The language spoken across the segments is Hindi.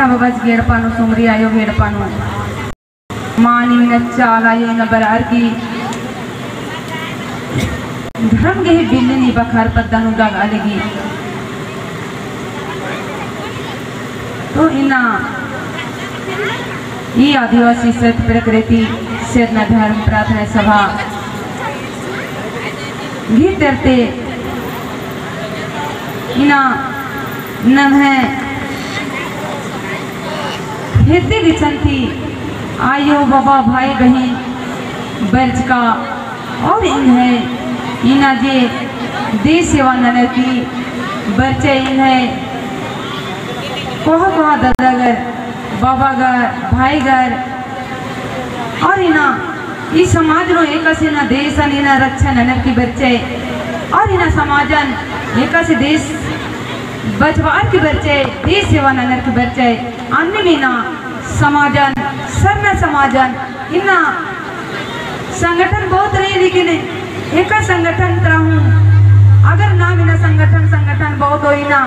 ina babas gedpanu sumri ayo gedpanu mani ina chala ayo ina barar ki धर्म के ही बिल्ली नी बखार पद्दानु गाग आलेगी तो इना ये आदिवासी सत्य प्रकृति सेना धर्म प्रार्थना सभा गीत करते इना नम है हिते विचंती आयो बाबा भाई बहन बर्ज का और इन्हें इना जे देश सेवा ननकी बच्चे इन्हें कोहा दादा घर बाबा घर भाई घर और इना इस समाज नो एक ना देश इना रक्षा ननकी बच्चे और इना समाजन एक देश बचवार की बच्चे देश सेवा ननर की बच्चे अन्य मीना समाजन सरना समाजन इना संगठन बहुत रही लेकिन एक संगठन तरहूँ अगर नाम इना संगठन बहुत हो इना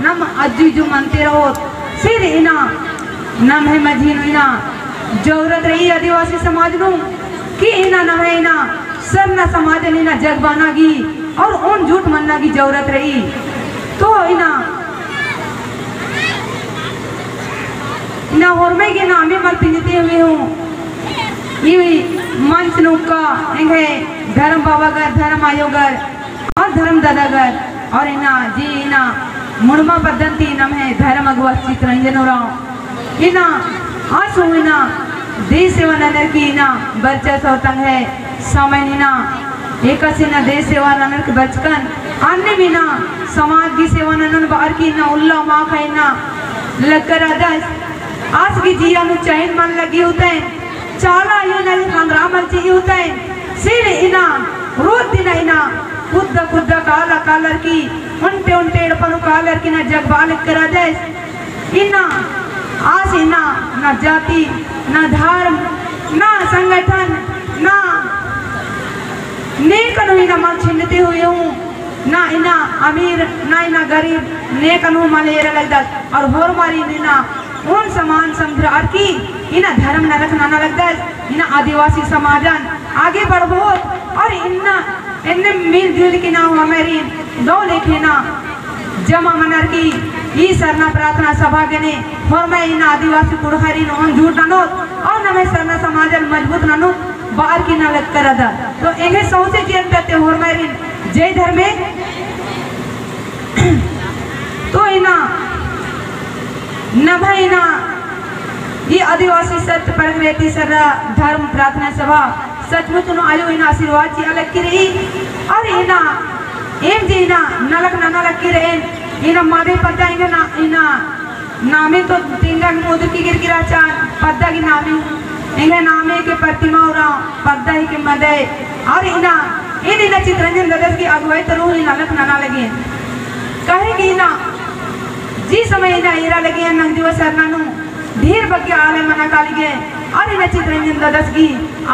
नम अज्जू मनते रहो सिर इना नम है मजीन इना जरूरत रही आदिवासी समाज नु कि इना नम है इना सरना समाजन इना जग बनागी और उन झूठ मनना की जरूरत रही तो इना होरमे के नामे मल पिंजते हुए हूँ ये मंच नुका इंगे धर्म बाबा घर धर्म आयोगर और धर्म दादा घर और इना जी इना मुड़मा पद्धति नम है धर्म अगवा चित्रंजन हो रहा इना आज हूँ इना देश सेवा ननर की इना बच्चा सौतंग है समय इना एक ना देश सेवा ननर के बचकन अन्य बिना समाज की सेवा ननर बाहर की इना उल्ला माँ का इना लगकर आदर्श आज की जिया नु चैन मन लगी होते हैं चाला ये नहीं संग्रामल चाहिए होता है सिर इना रोज दिन इना खुद काला कालर की उनटे पनु कालर की ना जग बालिक करा दे इना आज इना ना जाति ना धर्म ना संगठन ना नेकनु इना मन छिंदते हुए हूँ ना इना अमीर ना इना गरीब नेकनु मलेरा लगता और होर मारी इना उन समान संग्रह की इना धर्म न रखना न लगता है इना आदिवासी समाजन आगे बढ़ो और इन्ना इन्ने मिलजुल के ना हमारी दो लेखे ना जमा मनर की ई सरना प्रार्थना सभा के ने और मैं इना आदिवासी कुड़हरी नो झूठ न और न मैं सरना समाजन मजबूत न बाहर की न लग कर अदा तो इन्हें सौसे जेल करते और मैं जय धर्मे तो इना न भाईना ये आदिवासी सत्य प्रकृति सर धर्म प्रार्थना सभा सचमुच नो आयो इना आशीर्वाद जी अलग की रही और इना एम जी इना नलक ना नलक की रहे इना मादे पद्दा इना नामे तो तिंगा मोदू की गिरगिरा चान पद्दा की नामे इंगे नामे के प्रतिमा और पद्दा ही के मदे और इना चित्रंजन दादा की अगुवाई तो रूह नलक ना लगे कहे कि इना जी समय इना हीरा लगे नंग दिवस सरनानु ढेर बग्गे आले मना काली गए और इना चित्रंजन दादा की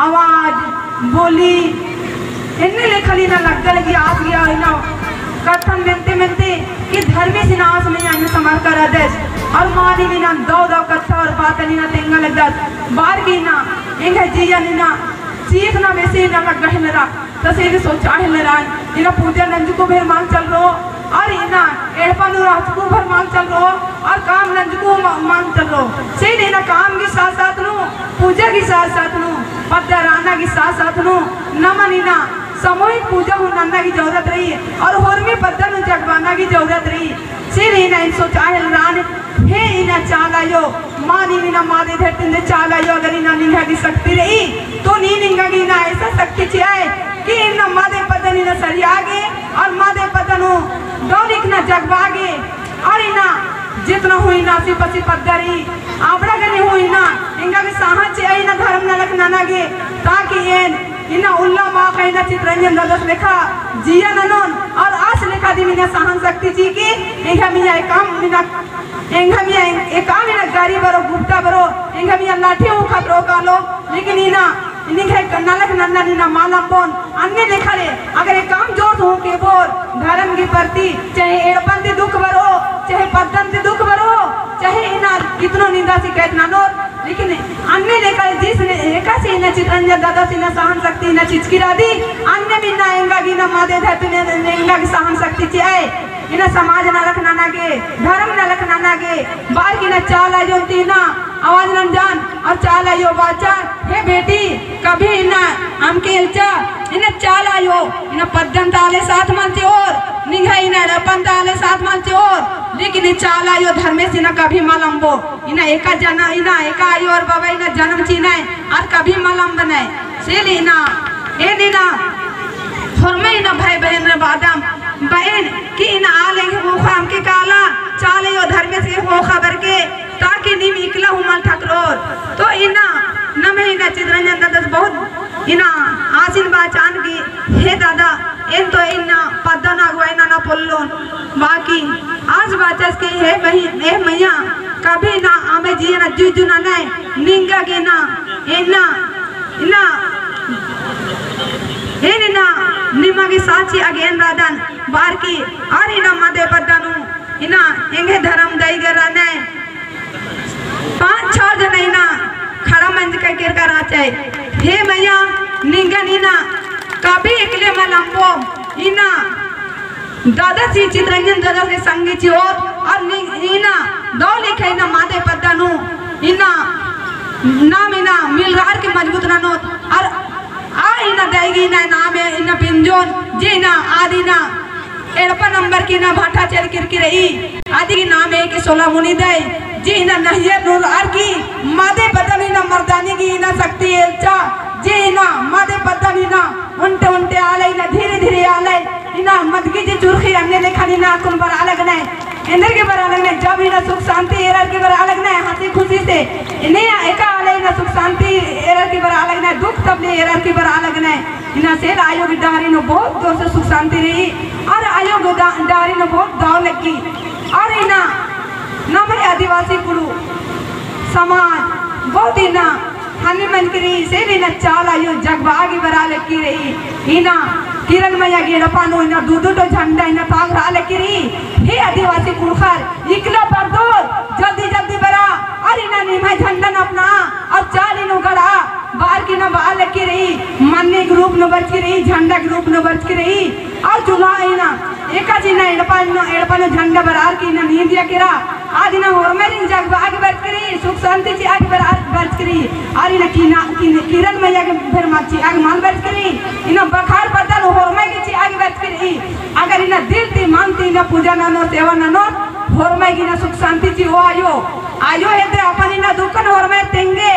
आवाज बोली इन्ने लेखली ना लगता लगी आप गया इना कथन मिलते कि धर्मी सिनास में आने समार कर आदेश और मारी बिना दो कथा और बात ना तेंगा लगता बार की ना इंगे जिया ना चीख ना वैसे ना लग गए मेरा तसे भी सोचा है मेरा इना पूजा नंजू को भेर मांग चल रो और इना एड़पानु रात को भर मांग चल रो और काम नंजू को मांग चल रो से इना काम के साथ साथ नु पूजा के साथ साथ नु पद्दा राना के साथ साथ नु नमन इना सामूहिक पूजा हो नन्ना की जरूरत रही है और होर में पद्दा नु जगवाना की जरूरत रही सिर इना इन सोचा है रान हे इना चाला यो मानी इना मादे धरती ने चाला यो अगर इना निंगा की शक्ति रही तो नी निंगा की इना ऐसा शक्ति चाहिए कि इना मादे पद्दा इना सरी आगे और मादे पद्दा नु डोलिक ना जगवागे और इना जितना हुई ना सी पसी पद्दरी आपड़ा गने हुई ना इंगा के साहस चाहिए ना धर्म न लख ना गे ताकि ये इना उल्ला माँ का इना चित्रंजन दादा लिखा जिया ननोन और आस लिखा दी मिना सहन शक्ति जी की इंगा मिया एकम मिना गाड़ी बरो गुप्ता बरो इंगा मिया लाठी उखा बरो कालो लेकिन इना इन्हें नलक नन्ना निना मालम बोन अन्य लिखा ले अगर एक काम जोर हो के बोर धर्म की प्रति चाहे एड़पन दुख बरो चाहे पद्धन दुख बरो चाहे इना कितनो निंदा शिकायत ना नो, लेकिन अन्य लेकर जिसने एका से न चित्रंजन दादा से न सहन शक्ति न चिचकिरा दी, अन्य भी ना एंगा की न मादे धरती ने एंगा की सहन शक्ति चाहे, इना समाज न रखना ना के, धर्म न रखना ना के, बार की न चाल आयो तीना आवाज न जान और चाल आयो बाचा, हे बेटी कभी इना हमके इल्चा इन्हें चाल आयो, इन्हें पद्धन ताले साथ मानते और निगाह इन्हें रपन ताले साथ मानते और, लेकिन ये चाल आयो धर्मेश इन्हें कभी मलम्बो, इन्हें एका जना इन्हें एका आयो और बाबा इन्हें जन्म चीना है और कभी मलम्ब बनाए, सेली इन्हें ये दिना फरमे इन्हें भाई बहन रे बादाम बहन कि इन्हें आले वो खाम के काला चाले यो धर्मेश के वो खबर के ताकि नीम इकला हुमाल ठकरोर, तो इन्हें नमे इन्हें चित्रंजन दादा बहुत इन्हें आसिन बाचान की हे दादा इन तो इन्ना पद्धन आगुआई ना पोल्लोन बाकी आज बाचस के हे मैया कभी ना आमे जी ना जुजु ना नहीं निंगा के ना इन्ना इन्ना इन्ना निमा की साची अगेन राधन बार की और इन्ना मदे पद्धनु इन्ना इंगे धर्म दाई गरा नहीं 5-6 जन इन्ना खड़ा मंच का किरकर आचे हे मैया निंगा नीना कभी एकले मलम्बो इना दादा सी चित्रंजन दादा के संगी चिओर और इना दो लिखे इना मादे पद्धनु इना नाम इना मिलरार के मजबूत ननोत और आ इना देगी इना नाम है इना पिंजोन जे इना आदि ना एड़पा नंबर की ना भाटा चल किरकी रही आदि की नाम है कि 16 मुनि दे जी इना नहियर नूर आर की मादे पद्धनु इना मर्दानी की इना शक्ति एल्चा जी इना मादे पद्धनु इना उनते उनते आले इना धीरे धीरे आले इना मदगी जी चुरखी अन्य देखा इना कुन पर अलग नहीं इंद्र के पर अलग नहीं जब इना सुख शांति एरर के पर अलग नहीं हंसी खुशी से इन्हें एका आले इना सुख शांति एरर के पर अलग नहीं दुख तबले एरर के पर अलग नहीं इना से आयोग डारी नो बहुत जोर से सुख शांति रही और आयोग डारी नो बहुत दाव लगी और इना नमे आदिवासी कुरु समाज बहुत इना हनी मन करी से इना चाल आयो जगबागी बरा लगी रही इना किरण मैया गिरपानो इना दूधो तो झंडा इना ताग रा लगी रही हे आदिवासी कुलखर इकला बरदोर जल्दी जल्दी बरा और इना निमा झंडा न अपना और चाल इनो गड़ा बार की ना बाल लगी रही मन्ने ग्रुप न बच की रही झंडा ग्रुप न बच की रही और चुला इना एका जिना एड़पानो झंडा बरार की इना नींदिया किरा आज इना होरमेरिंग जगबाग बच करी सुख शांति ची आग बरार बच करी और इना किरण मैया के फिर माची आग माल बच करी इना बखार पतन होरमे की ची आग बच करी अगर इना दिल ती मानती इना पूजा नानो सेवा नानो होरमे की ना सुख शांति ची वो आयो हेते अपन इना दुकान होरमे तेंगे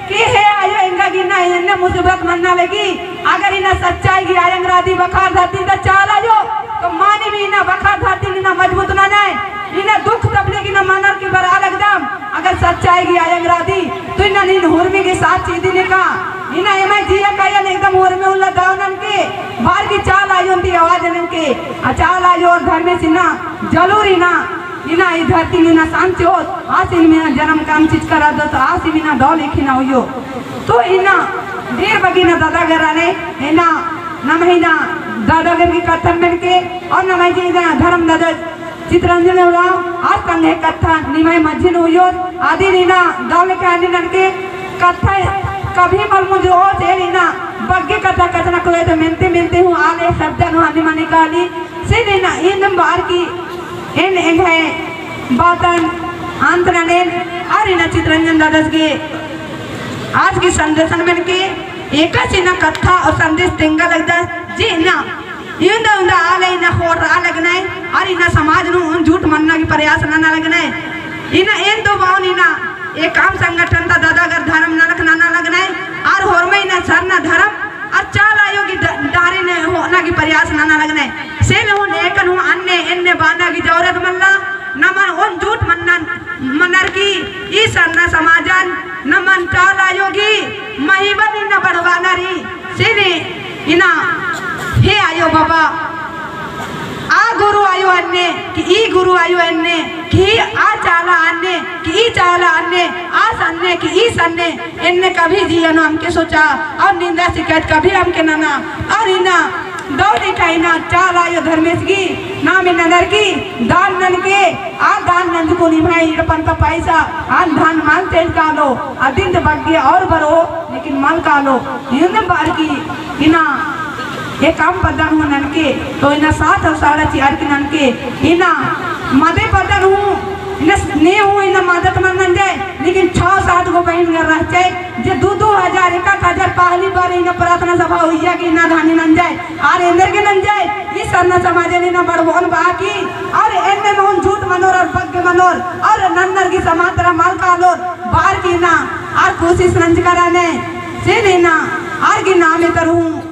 कि हे आयो इंगा की ना इन्ने मुसीबत मनना लगी अगर इना सच्चाई की आयंग राधी बखार धरती दा चाल आयो तो मानी भी इना बखार धरती इना मजबूत ना नहीं इना दुख तबले की ना मानर की बरा लगदम अगर सच्चाई की आयंग राधी तो इना नीन हुरमी के साथ चीदी ने का इना एमा जिया कायन एकदम हुरमे उल्ला दावनन के बाहर की चाल आयो ती आवाज नन के चाल आयो और घर में सिना जरूरी ना इना ई धरती में ना शांति हो आसिन में जन्म काम चीज करा दो तो आसिन में ना दो लिखी ना हो तो इना ढेर बगी ना दादा घर आने इना न महीना दादा घर की कथन बन के और न महीना धर्म दादा चित्रंजन उड़ाओ आज कंगे कथा निमाय मस्जिद हुयो आदि नीना दो लिखे आदि नन के कथा कभी मल मुझे ओ से नीना बग्गे कथा कथना कोई तो मिलते हूँ आले शब्द नु आदि मने काली से नीना इन बार की इन है बातन आंतरनेन और इन चित्रंजन दादा के आज की संदेशन में के एक चिन्ह कथा और संदेश तेंगा लगता जी ना इंदा इंदा आले इना खोर आ लगना है और इना समाज नु झूठ मनना की प्रयास ना लगना है इना इन दो बावन इना एक काम संगठन ता दादा अगर धर्म ना रखना ना लगना है और होर में इना सर ना धर्म और चाल आयो की दारे ने होना की प्रयास ना लगना है से में उन एकन हूँ अन्य इन्ने बांधा की जरूरत मल्ला न मन उन झूठ मनर की ई सरना समाजन न मन चाल आयोगी महिबन इन्ना बढ़वाना री से ने इना हे आयो बाबा आ गुरु आयो अन्ने कि ई गुरु आयो अन्ने कि आ चाला अन्ने कि ई चाला अन्ने आ सन्ने कि ई सन्ने इन्ने कभी जिया ना हमके सोचा और निंदा शिकायत कभी हमके ना और इना दौड़ी खाइना चाल आयो धर्मेश की नाम ननर की दान नन के आ दान अंजुकुनी भाई इड़पन का पैसा आन धान मांगते कालो अदिंद बग्गे और बरो लेकिन मल कालो इन बार की इना ये काम पदन हूँ ननके तो इना 7 और 4.5 की ननके इना मदे पदन हूँ ने हूँ इना मदद मन जाए लेकिन 6-7 गो बहन कर रह जाए जे 2-2 हजार पहली बार इना प्रार्थना सभा हुई है कि इना धानी नन जाए और इंदर के नन जाए ये सरना समाज ने ना बड़भोन बाकी और एने मोहन झूठ मनोर और बग्गे मनोर और नन्नर की समातरा माल कालोर बार की ना और कोशिश नंज कराने से देना और की नाम इतर हूँ